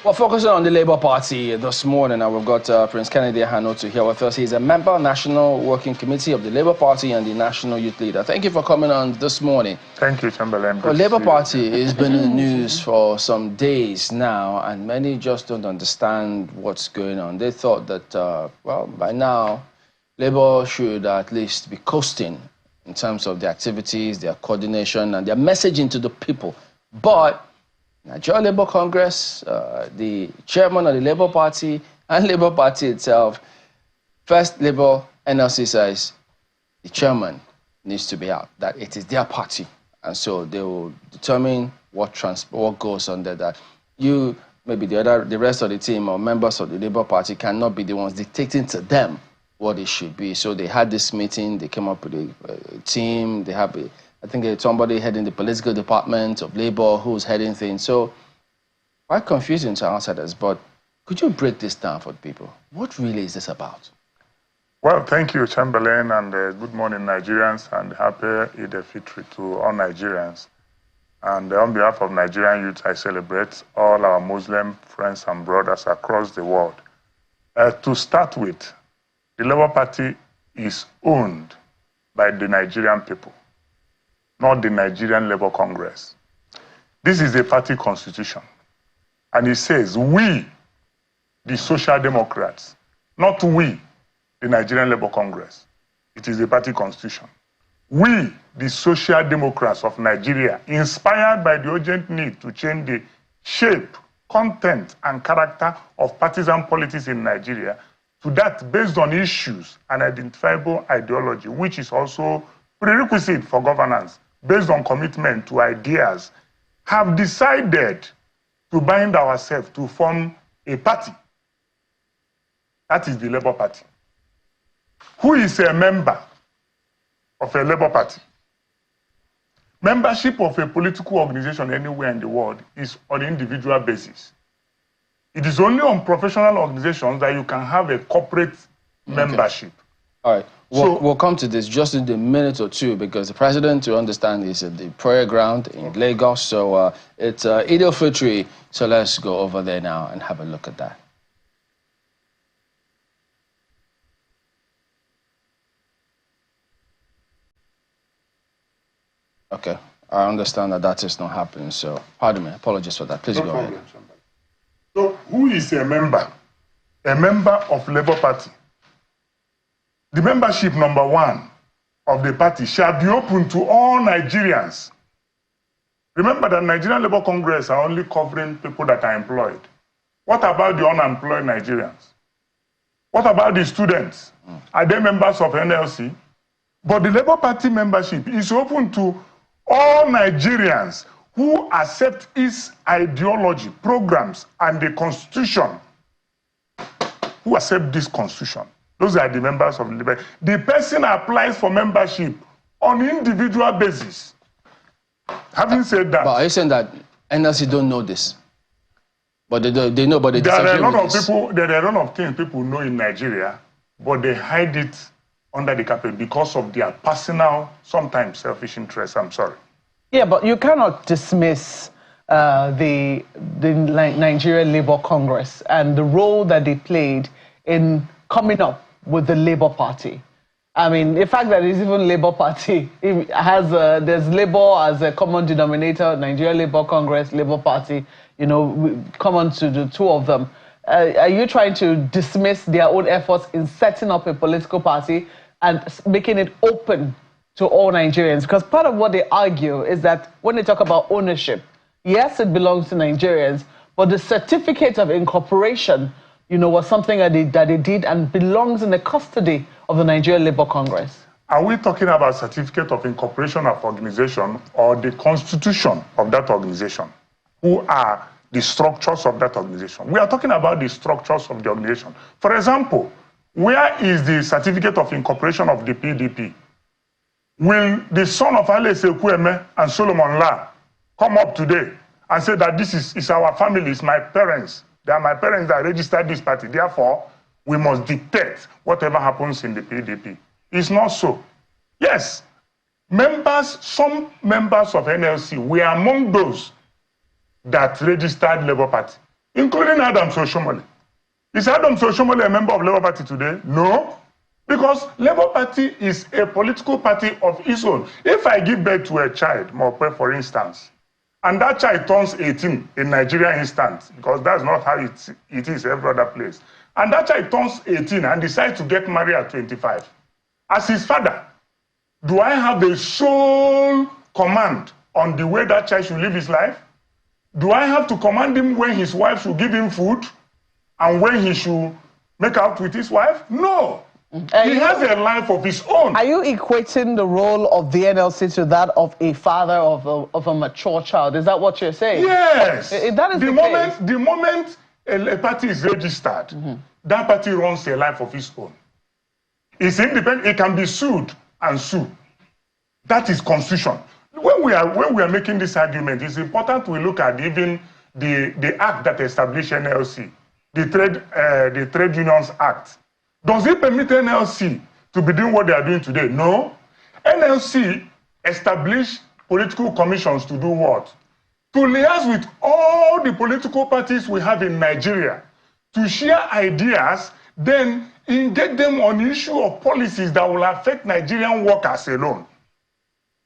Well, focusing on the Labour Party this morning, we've got Prince Kennedy Hanotu here with us. He's a member of National Working Committee of the Labour Party and the National Youth Leader. Thank you for coming on this morning. Thank you, Chamberlain. The Labour Party has been in the news for some days now, and many just don't understand what's going on. They thought that, well, by now, Labour should at least be coasting in terms of their activities, their coordination, and their messaging to the people. But Nigerian Labour Congress, the chairman of the Labour Party, and Labour Party itself, first Labour NLC says the chairman needs to be out, that it is their party. And so they will determine what goes on there, that you, maybe the rest of the team or members of the Labour Party cannot be the ones dictating to them what it should be. So they had this meeting, they came up with a team, they have I think it's somebody heading the political department of Labour who's heading things. So quite confusing to outsiders, but could you break this down for people? What really is this about? Well, thank you, Chamberlain, and good morning, Nigerians, and happy Eid al-Fitr to all Nigerians. And on behalf of Nigerian youth, I celebrate all our Muslim friends and brothers across the world. To start with, the Labour Party is owned by the Nigerian people, not the Nigerian Labour Congress. This is a party constitution. And it says, we, the Social Democrats, not we, the Nigerian Labour Congress. It is a party constitution. We, the Social Democrats of Nigeria, inspired by the urgent need to change the shape, content, and character of partisan politics in Nigeria, to that based on issues and identifiable ideology, which is also prerequisite for governance, based on commitment to ideas, have decided to bind ourselves to form a party. That is the Labour Party. Who is a member of a Labour Party? Membership of a political organization anywhere in the world is on an individual basis. It is only on professional organizations that you can have a corporate membership. All right. We'll come to this just in a minute or two, because the president, to understand, is at the prayer ground in Lagos. So it's Eid al-Fitr. So let's go over there now and have a look at that. Okay. I understand that is not happening. So pardon me. Apologies for that. Please go ahead. So who is a member? A member of Labour Party. The membership number 1 of the party shall be open to all Nigerians. Remember that Nigerian Labour Congress are only covering people that are employed. What about the unemployed Nigerians? What about the students? Are they members of NLC? But the Labour Party membership is open to all Nigerians who accept its ideology, programs, and the constitution. Who accept this constitution? Those are the members of the Labour. The person applies for membership on individual basis. Having said that, but are you saying that NLC don't know this? But they know, but they there are a lot of this. people. There are a lot of things people know in Nigeria, but they hide it under the carpet because of their personal, sometimes selfish interests. I'm sorry. Yeah, but you cannot dismiss the Nigerian Labour Congress and the role that they played in coming up with the Labour Party. I mean, the fact that it's even Labour Party, it has there's Labour as a common denominator, Nigerian Labour Congress, Labour Party, you know, common to the two of them. Are you trying to dismiss their own efforts in setting up a political party and making it open to all Nigerians? Because part of what they argue is that when they talk about ownership, yes, it belongs to Nigerians, but the certificate of incorporation, you know, was something that they did and belongs in the custody of the Nigerian Labour Congress. Are we talking about certificate of incorporation of organization or the constitution of that organization? Who are the structures of that organization? We are talking about the structures of the organization. For example, where is the certificate of incorporation of the PDP? Will the son of Alex Ekwueme and Solomon La come up today and say that this is our family, it's my parents? They are my parents that registered this party. Therefore, we must dictate whatever happens in the PDP. It's not so. Yes, some members of NLC were among those that registered Labour Party. including Adam Soshomole. Is Adam Soshomole a member of Labour Party today? No. Because Labour Party is a political party of its own. If I give birth to a child, Mope, for instance, and that child turns 18 in Nigeria instance, because that's not how it is every other place, and that child turns 18 and decides to get married at 25, as his father, do I have the sole command on the way that child should live his life? Do I have to command him when his wife should give him food and when he should make out with his wife? No. He has a life of his own. Are you equating the role of the NLC to that of a father of a mature child? Is that what you're saying? Yes. If that is the moment a party is registered, that party runs a life of its own. It's independent. It can be sued and sue. That is constitution. When we are making this argument, it's important we look at even the act that established NLC, the Trade Unions Act. Does it permit NLC to be doing what they are doing today? No. NLC established political commissions to do what? To liaise with all the political parties we have in Nigeria, to share ideas, then engage them on the issue of policies that will affect Nigerian workers alone.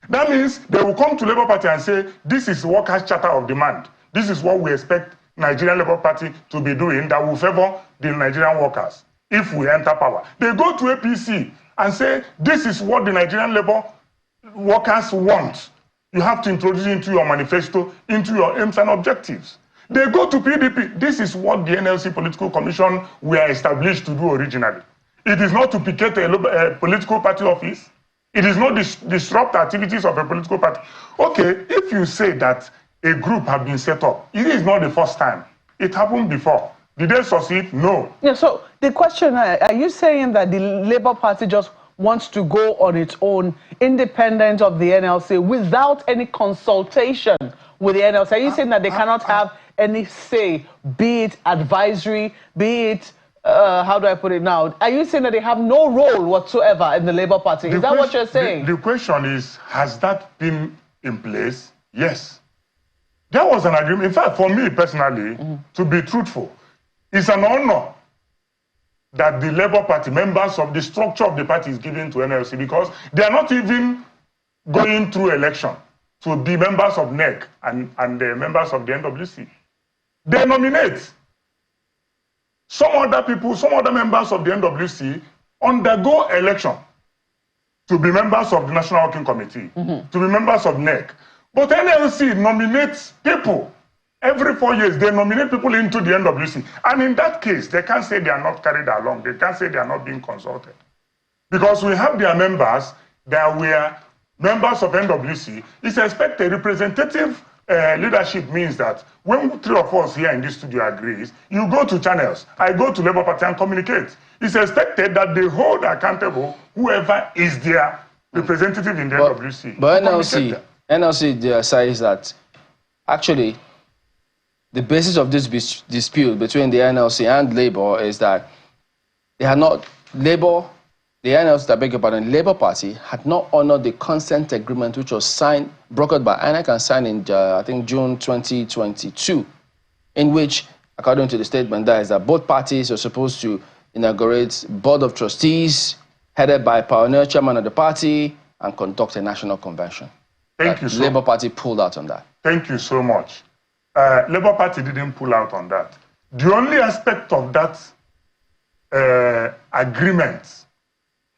That means they will come to Labour Party and say, this is Workers' Charter of Demand. This is what we expect Nigerian Labour Party to be doing that will favor the Nigerian workers if we enter power. They go to APC and say, this is what the Nigerian Labour workers want. You have to introduce it into your manifesto, into your aims and objectives. They go to PDP. This is what the NLC Political Commission were established to do originally. It is not to picket a political party office. It is not disrupt activities of a political party. Okay, if you say that a group has been set up, it is not the first time. It happened before. Did they succeed? No. Yeah, so the question, are you saying that the Labour Party just wants to go on its own, independent of the NLC, without any consultation with the NLC? Are you saying that they cannot have any say, be it advisory, be it, how do I put it now? Are you saying that they have no role whatsoever in the Labour Party? Is that what you're saying? The question is, has that been in place? Yes. There was an agreement. In fact, for me personally, to be truthful, it's an honor that the Labour Party, members of the structure of the party is given to NLC, because they are not even going through election to be members of NEC and the members of the NWC. They nominate. Some other people, some other members of the NWC undergo election to be members of the National Working Committee, to be members of NEC. But NLC nominates people. Every 4 years, they nominate people into the NWC. And in that case, they can't say they are not carried along. They can't say they are not being consulted. Because we have their members that were members of NWC. It's expected representative leadership means that when 3 of us here in this studio agrees, you go to channels. I go to Labour Party and communicate. It's expected that they hold accountable whoever is their representative in the NWC. But NLC says that actually the basis of this dispute between the NLC and Labour is that they had not, the NLC, I beg your pardon, Labour Party had not honored the consent agreement which was signed, brokered by INEC and signed in, I think, June 2022, in which, according to the statement, that is that both parties are supposed to inaugurate board of trustees headed by a pioneer chairman of the party and conduct a national convention. Thank you so much. Labour Party pulled out on that. Thank you so much. Labour Party didn't pull out on that. The only aspect of that agreement,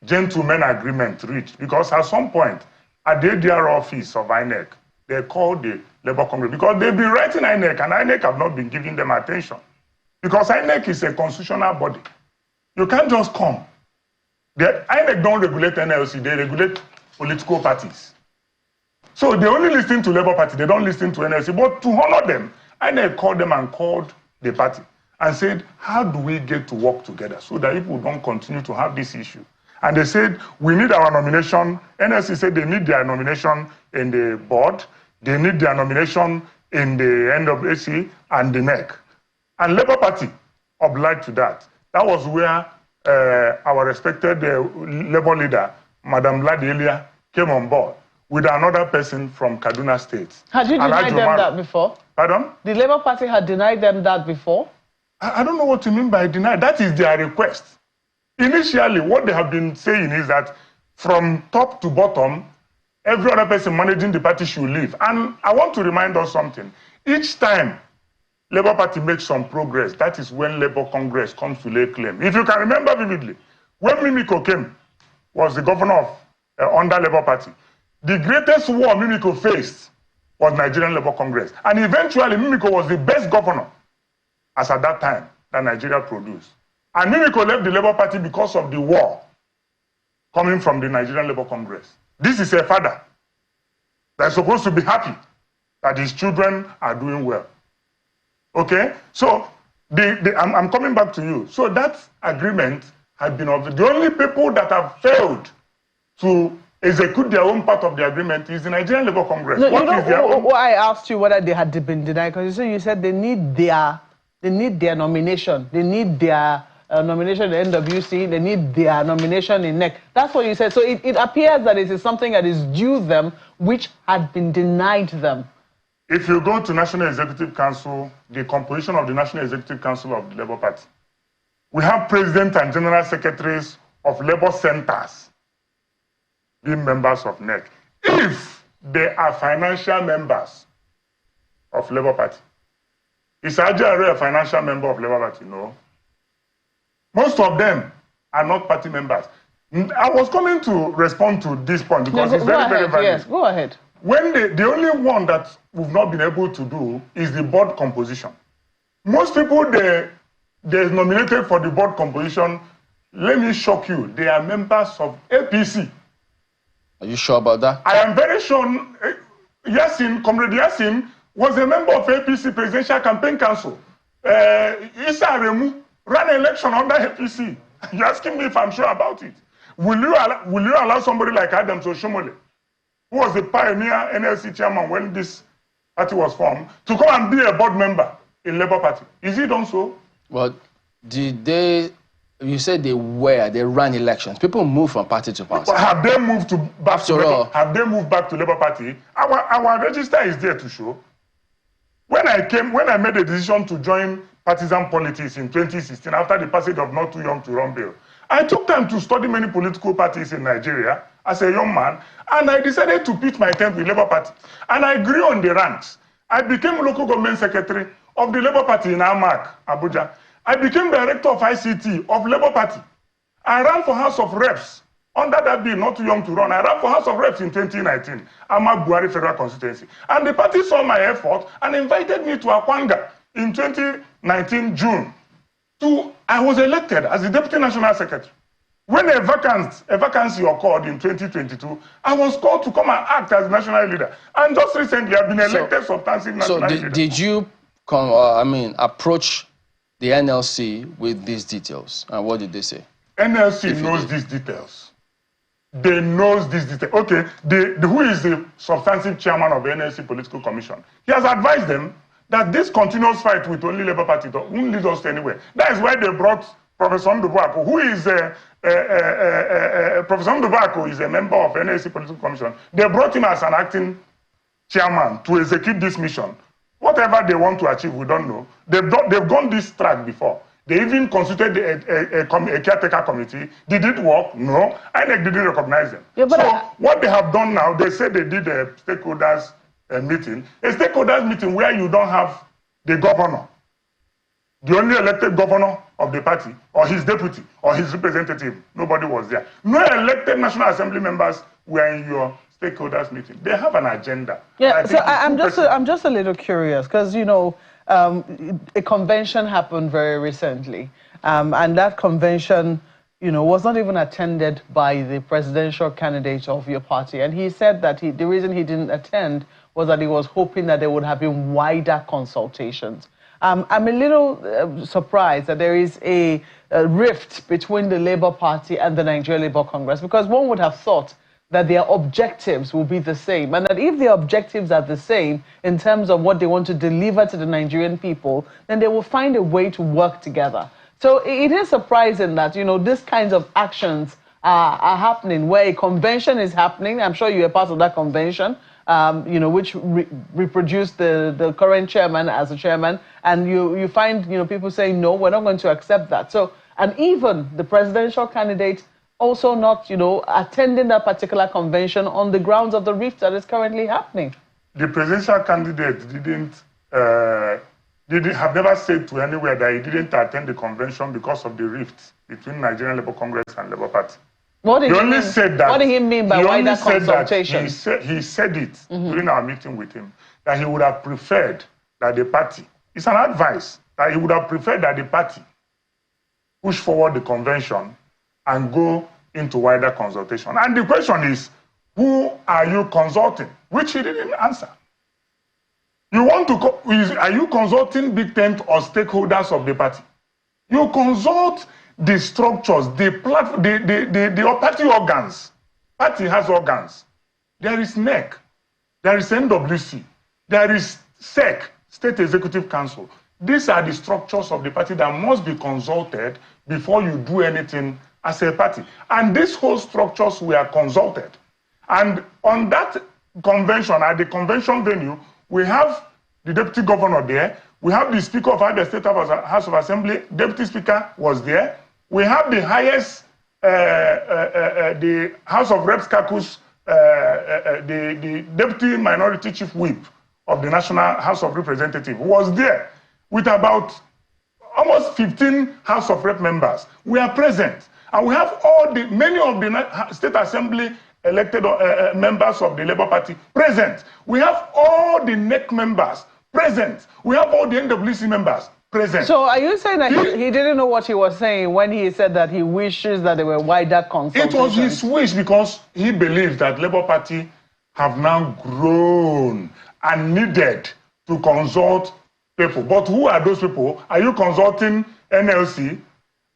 gentleman agreement, reached, because at some point, at the ADR office of INEC, they called the Labour Congress, because they've been writing INEC, and INEC have not been giving them attention. Because INEC is a constitutional body. You can't just come. INEC don't regulate NLC, they regulate political parties. So they only listen to Labour Party, they don't listen to NLC. But to honor them, INEC called them and called the party and said, how do we get to work together so that people don't continue to have this issue? And they said, we need our nomination. NLC said they need their nomination in the board, they need their nomination in the NWC and the NEC. And Labour Party obliged to that. That was where our respected Labour leader, Madam Ladi Elia, came on board. with another person from Kaduna State. Had you denied them that before? Pardon? The Labour Party had denied them that before? I don't know what you mean by deny. That is their request. Initially, what they have been saying is that from top to bottom, every other person managing the party should leave. And I want to remind us something. Each time Labour Party makes some progress, that is when Labour Congress comes to lay claim. If you can remember vividly, when Mimiko came, was the governor of under Labour Party, the greatest war Mimiko faced was Nigerian Labour Congress. And eventually, Mimiko was the best governor as at that time that Nigeria produced. And Mimiko left the Labour Party because of the war coming from the Nigerian Labour Congress. This is a father that's supposed to be happy that his children are doing well. Okay? So, I'm coming back to you. So that agreement had been of the only people that have failed to execute their own part of the agreement is the Nigerian Labour Congress. No, I asked you whether they had been denied, because you said they need their nomination. They need their nomination in NWC. They need their nomination in NEC. That's what you said. So it appears that it is something that is due them, which had been denied them. If you go to National Executive Council, the composition of the National Executive Council of the Labour Party, we have president and general secretaries of Labour centers being members of NEC. If they are financial members of Labour Party, is Ajay a financial member of Labour Party? No. Most of them are not party members. I was coming to respond to this point because it's very, very valid. Yes, go ahead. When the only one that we've not been able to do is the board composition. Most people they're nominated for the board composition, let me shock you, they are members of APC. Are you sure about that? I am very sure. Comrade Yassin was a member of APC Presidential Campaign Council. Issa Aremu ran an election under APC. You're asking me if I'm sure about it. Will you allow somebody like Adams Oshomole, who was the pioneer NLC chairman when this party was formed, to come and be a board member in Labour Party? Is he done so? Well, you said they ran elections. People move from party to party. But have they moved back to Labour Party? Our register is there to show. When I made a decision to join partisan politics in 2016 after the passage of Not Too Young to Run bill, I took time to study many political parties in Nigeria as a young man, and I decided to pitch my tent with Labour Party. And I grew on the ranks. I became local government secretary of the Labour Party in Amak, Abuja. I became director of ICT of Labour Party. I ran for House of Reps under that bill, Not Too Young to Run. I ran for House of Reps in 2019, Amak Buhari Federal Constituency. And the party saw my effort and invited me to Akwanga in 2019 June. I was elected as the Deputy National Secretary. When a vacancy occurred in 2022, I was called to come and act as national leader. And just recently, I've been elected substantive national leader. So did you approach the NLC with these details? And what did they say? NLC knows these details. They know these details. Okay, who is the substantive chairman of the NLC Political Commission? He has advised them that this continuous fight with only Labour Party won't lead us to anywhere. That is why they brought Professor Ndubako, who is Professor Ndubako is a member of NLC Political Commission. They brought him as an acting chairman to execute this mission. Whatever they want to achieve, we don't know. They've gone this track before. They even consulted a caretaker committee. Did it work? No. INEC didn't recognize them. Yeah, so what they have done now, they said they did a stakeholders meeting. A stakeholders meeting where you don't have the governor, the only elected governor of the party, or his deputy, or his representative. Nobody was there. No elected National Assembly members were in your stakeholders meeting. They have an agenda. Yeah, so I'm just a little curious because, you know, a convention happened very recently, and that convention, you know, was not even attended by the presidential candidate of your party. And he said that the reason he didn't attend was that he was hoping that there would have been wider consultations. I'm a little surprised that there is a rift between the Labour Party and the Nigerian Labour Congress, because one would have thought that their objectives will be the same, and that if their objectives are the same in terms of what they want to deliver to the Nigerian people, then they will find a way to work together. So it is surprising that, you know, these kinds of actions are happening, where a convention is happening. I'm sure you are part of that convention, you know, which reproduced the current chairman as a chairman, and you find, you know, people saying, no, we're not going to accept that. So, and even the presidential candidate also not, you know, attending that particular convention on the grounds of the rift that is currently happening. The presidential candidate have never said to anywhere that he didn't attend the convention because of the rift between Nigerian Labour Congress and Labour Party. What did he mean? Said that, what did he mean by wider consultation? He said it during our meeting with him, that he would have preferred that the party, it's an advice, that he would have preferred that the party push forward the convention and go into wider consultation. And the question is, who are you consulting? Which he didn't answer. You want to, are you consulting big tent or stakeholders of the party? You consult the structures, the party organs. Party has organs. There is NEC, there is NWC, there is SEC, State Executive Council. These are the structures of the party that must be consulted before you do anything as a party. And these whole structures were consulted. And on that convention, at the convention venue, we have the deputy governor there. We have the speaker of the State House of Assembly. Deputy Speaker was there. We have the highest, the House of Reps caucus, the deputy minority chief whip of the National House of Representatives was there with about almost 15 House of Rep members. We are present. And we have many of the State Assembly elected members of the Labour Party present. We have all the NEC members present. We have all the NWC members present. So are you saying that he didn't know what he was saying when he said that he wishes that there were wider consultations? It was his wish because he believes that Labour Party have now grown and needed to consult people. But who are those people? Are you consulting NLC?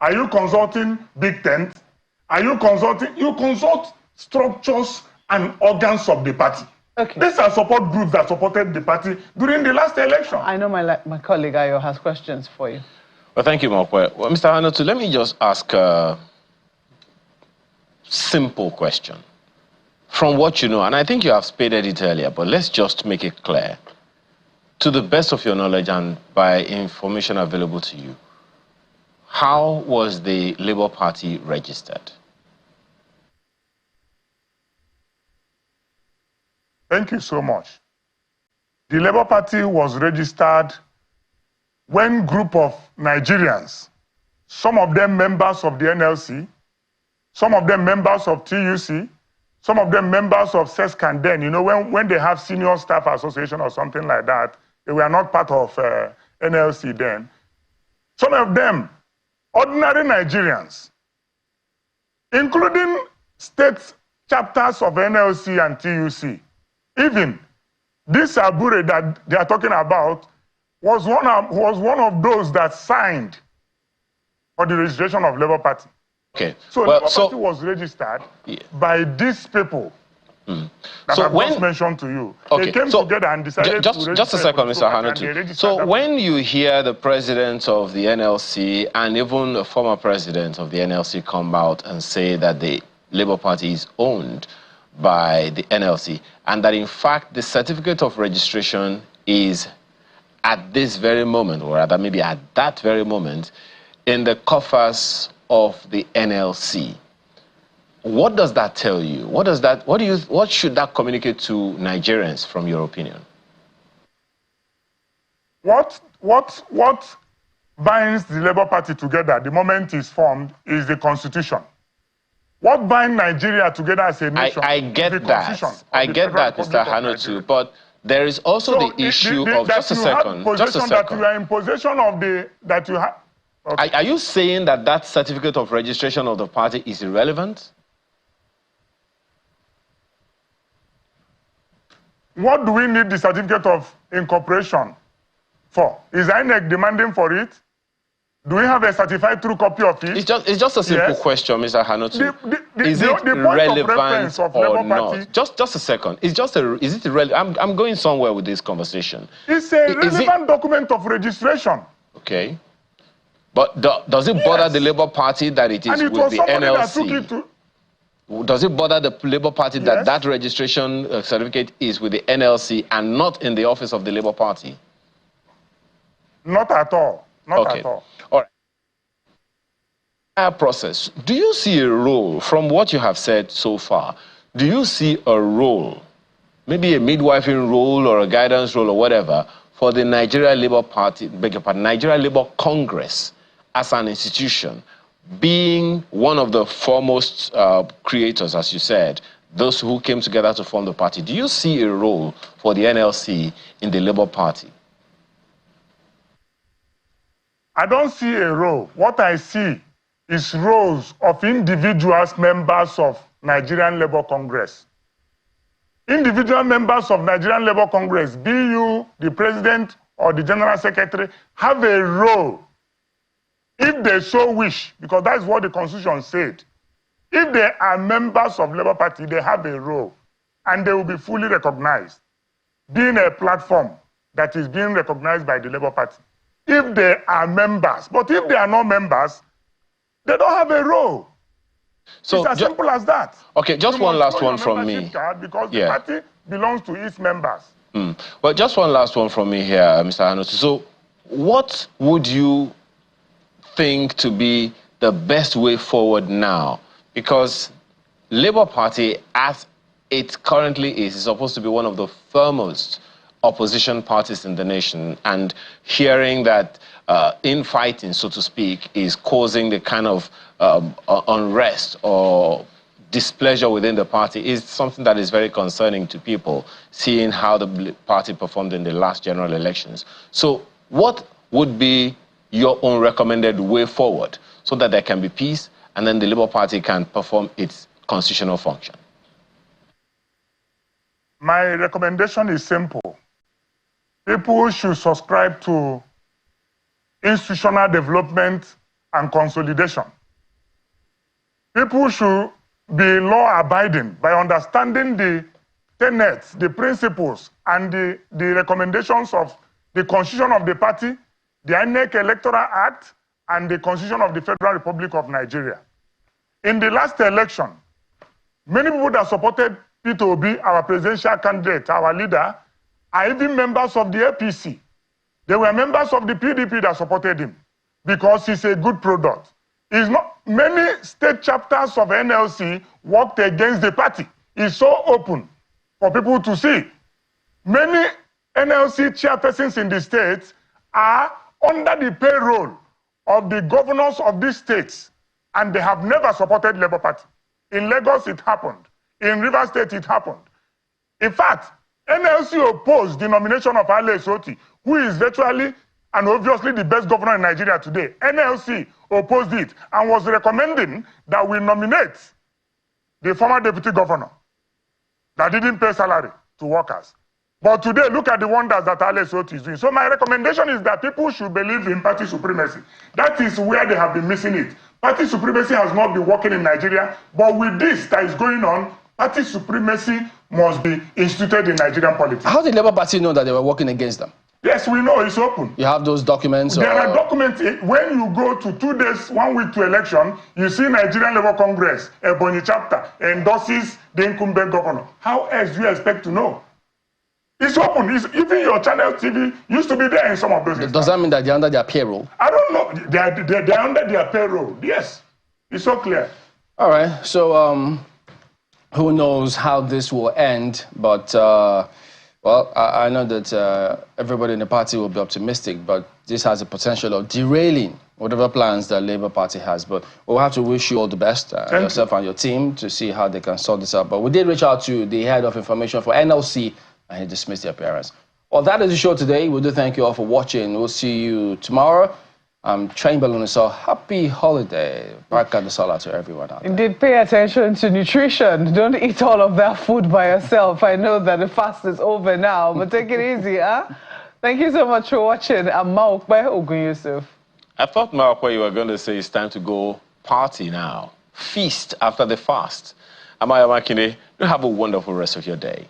Are you consulting Big Tent? Are you consulting? You consult structures and organs of the party. Okay. These are support groups that supported the party during the last election. I know my colleague Ayo has questions for you. Well, thank you, Mokwe. Well, Mr. Hanotu, let me just ask a simple question. From what you know, and I think you have stated it earlier, but let's just make it clear. To the best of your knowledge and by information available to you, how was the Labour Party registered? Thank you so much. The Labour Party was registered when a group of Nigerians, some of them members of the NLC, some of them members of TUC, some of them members of SESC, and then, you know, when they have senior staff association or something like that, they were not part of NLC then. Some of them, ordinary Nigerians, including state chapters of NLC and TUC. Even this Abure that they are talking about was one of those that signed for the registration of Labour Party. Okay. So Labour Party was registered by these people that I've just mentioned to you. Okay. They came together and decided to register. Just a second, Mr. Hanotu. So when you hear the president of the NLC and even the former president of the NLC come out and say that the Labour Party is owned by the NLC, and that in fact the certificate of registration is at this very moment, or rather maybe at that very moment, in the coffers of the NLC. What does that tell you? What should that communicate to Nigerians, from your opinion? What binds the Labour Party together the moment it's formed is the Constitution. What binds Nigeria together as a nation? I get that. I get that, Mr. Hanotu, but there is also the issue of just a second. That you are in possession of that you have. Okay. Are you saying that that certificate of registration of the party is irrelevant? What do we need the certificate of incorporation for? Is INEC demanding for it? Do we have a certified true copy of it? It's just a simple question, Mr. Hanotu. Is it relevant or not? Just a second. Is it relevant? I'm going somewhere with this conversation. It's a relevant document of registration. Okay. But does it bother the Labour Party that it is with the NLC? Does it bother the Labour Party Yes. that that registration certificate is with the NLC and not in the office of the Labour Party? Not at all. Not at all. All right. Process. Do you see a role, from what you have said so far, do you see a role, maybe a midwifing role or a guidance role or whatever, for the Nigeria Labour Party, Nigeria Labour Congress as an institution, being one of the foremost creators, as you said, those who came together to form the party? Do you see a role for the NLC in the Labour Party? I don't see a role. What I see is roles of individuals, members of Nigerian Labour Congress. Individual members of Nigerian Labour Congress, be you the president or the general secretary, have a role if they so wish, because that's what the Constitution said. If they are members of Labour Party, they have a role, and they will be fully recognized, being a platform that is being recognized by the Labour Party. If they are members, but if they are not members, they don't have a role. So it's as simple as that. Okay, just one last one from me. Because the party belongs to its members. Well, just one last one from me here, Mr. Hanosi. So what would you think to be the best way forward now? Because Labour Party, as it currently is supposed to be one of the foremost opposition parties in the nation, and hearing that infighting, so to speak, is causing the kind of unrest or displeasure within the party is something that is very concerning to people, seeing how the party performed in the last general elections. So what would be your own recommended way forward so that there can be peace and then the Labour Party can perform its constitutional function? My recommendation is simple. People should subscribe to institutional development and consolidation. People should be law-abiding by understanding the tenets, the principles, and the recommendations of the Constitution of the party, the INEC Electoral Act, and the Constitution of the Federal Republic of Nigeria. In the last election, many people that supported Peter Obi, our presidential candidate, our leader, are even members of the APC. They were members of the PDP that supported him because he's a good product. Many state chapters of NLC worked against the party. It's so open for people to see. Many NLC chairpersons in the states are under the payroll of the governors of these states, and they have never supported Labour Party. In Lagos, it happened. In Rivers State, it happened. In fact, NLC opposed the nomination of Ale Soti, who is virtually and obviously the best governor in Nigeria today. NLC opposed it and was recommending that we nominate the former deputy governor that didn't pay salary to workers. But today, look at the wonders that Ale Soti is doing. So my recommendation is that people should believe in party supremacy. That is where they have been missing it. Party supremacy has not been working in Nigeria, but with this that is going on, party supremacy must be instituted in Nigerian politics. How did Labour Party know that they were working against them? Yes, we know, it's open. You have those documents? There are documents. When you go to 2 days, 1 week to election, you see Nigerian Labour Congress, Ebonyi chapter, endorses the incumbent governor. How else do you expect to know? It's open. Even your channel TV used to be there in some of those. Does that mean that they're under their payroll? I don't know. They're under their payroll. Yes. It's so clear. All right. So who knows how this will end, but well, I know that everybody in the party will be optimistic, but this has the potential of derailing whatever plans that Labour Party has. But we'll have to wish you all the best, yourself and your team, to see how they can sort this out. But we did reach out to the head of information for NLC, and he dismissed the appearance. Well, that is the show today. We do thank you all for watching. We'll see you tomorrow. I'm Train Balloon, so happy holiday. Baraka the Salah to everyone out there. Indeed, pay attention to nutrition. Don't eat all of that food by yourself. I know that the fast is over now, but take it easy, huh? Thank you so much for watching. I'm Mauk by Ogun Yusuf. I thought, Mauk, what you were going to say it's time to go party now. Feast after the fast. I'm Ayamakine. You have a wonderful rest of your day.